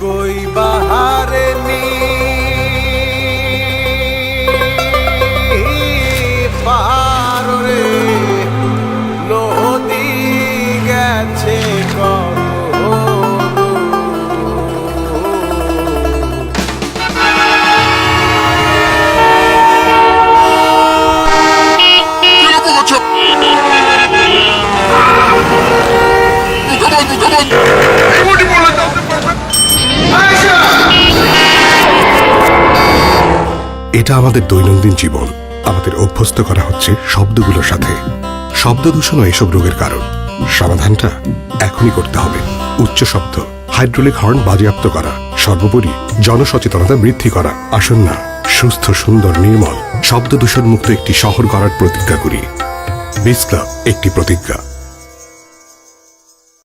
कोई बाहरे नी पारो रे लोदी गेছে এটা আমাদের দৈনন্দিন জীবন। আমাদের অভ্যস্ত করা হচ্ছে শব্দগুলোর সাথে। শব্দ দূষণও এসব রোগের কারণ। সমাধানটা এখনই করতে হবে। উচ্চ শব্দ, হাইড্রোলিক হর্ন বাজেয়াপ্ত করা, সর্বোপরি জনসচেতনতা বৃদ্ধি করা। আসুন না, সুস্থ, সুন্দর, নির্মল, শব্দ দূষণ মুক্ত একটি শহর গড়ার প্রতিজ্ঞা করি। বিস ক্লাব একটি প্রতিজ্ঞা।